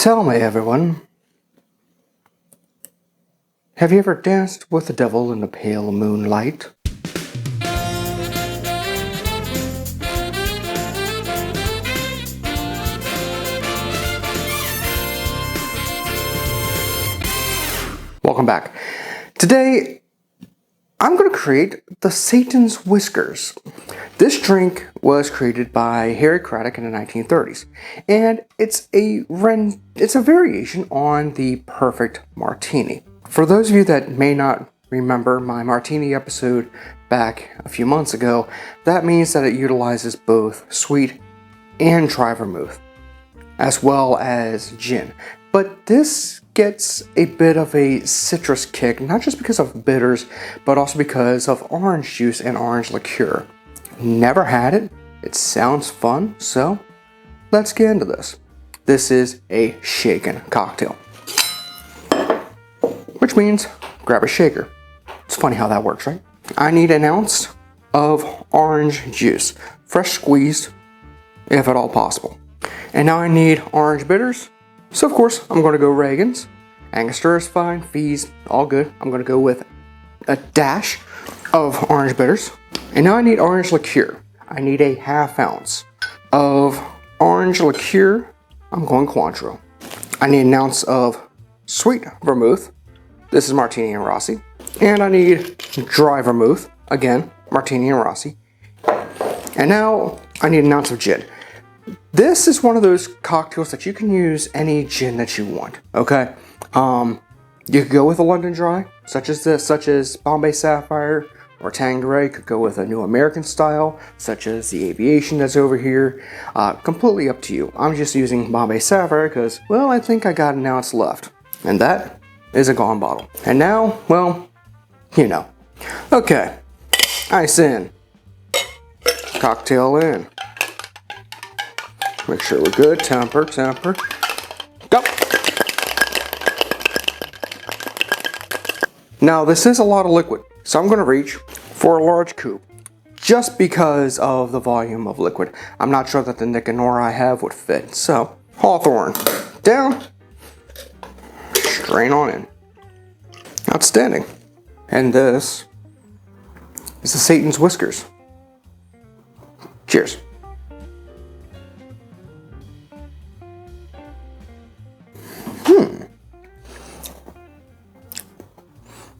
Tell me, everyone, have you ever danced with the devil in the pale moonlight? Welcome back. Today, I'm going to create the Satan's Whiskers. This drink was created by Harry Craddock in the 1930s, and it's a variation on the perfect martini. For those of you that may not remember my martini episode back a few months ago, that means that it utilizes both sweet and dry vermouth, as well as gin. But this gets a bit of a citrus kick, not just because of bitters, but also because of orange juice and orange liqueur. Never had it. It sounds fun, so let's get into this. This is a shaken cocktail, which means grab a shaker. It's funny how that works, right? I need an ounce of orange juice, fresh squeezed, if at all possible. And now I need orange bitters, so of course I'm going to go Reagan's. Angostura is fine, Fees, all good. I'm going to go with a dash of orange bitters. And now I need orange liqueur. I need a ½ ounce of orange liqueur. I'm going Cointreau. I need an ounce of sweet vermouth. This is Martini and Rossi. And I need dry vermouth. Again, Martini and Rossi. And now I need an ounce of gin. This is one of those cocktails that you can use any gin that you want, okay? You could go with a London Dry, such as Bombay Sapphire, or Tanqueray. Could go with a New American style, such as the Aviation that's over here. Completely up to you. I'm just using Bombay Sapphire because, well, I think I got an ounce left. And that is a gone bottle. And now, well, you know. Okay, ice in, cocktail in. Make sure we're good. Temper. Go. Now, this is a lot of liquid, so I'm going to reach for a large coupe just because of the volume of liquid. I'm not sure that the Nick and Nora I have would fit. So, Hawthorne down, strain on in. Outstanding. And this is the Satan's Whiskers. Cheers.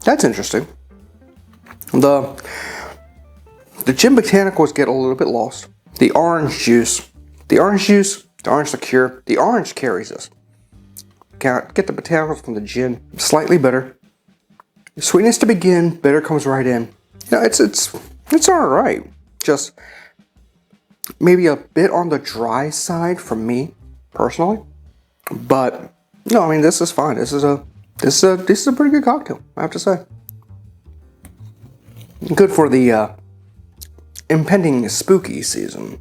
That's interesting. The gin botanicals get a little bit lost. The orange juice, the orange liqueur, the orange carries us. Get the botanicals from the gin, slightly bitter. Sweetness to begin, bitter comes right in. Yeah, it's all right. Just maybe a bit on the dry side for me personally, but no, I mean this is fine. This is a pretty good cocktail, I have to say. Good for the impending spooky season.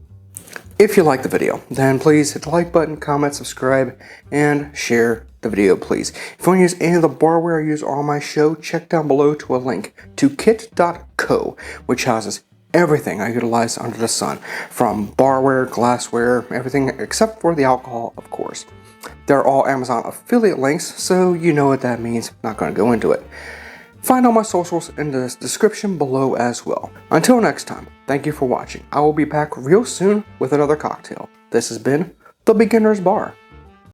If you like the video, then please hit the like button, comment, subscribe, and share the video, please. If you want to use any of the barware I use on my show, check down below to a link to kit.co, which houses everything I utilize under the sun, from barware, glassware, everything except for the alcohol, of course. They're all Amazon affiliate links, so you know what that means. Not going to go into it. Find all my socials in the description below as well. Until next time, thank you for watching. I will be back real soon with another cocktail. This has been The Beginner's Bar.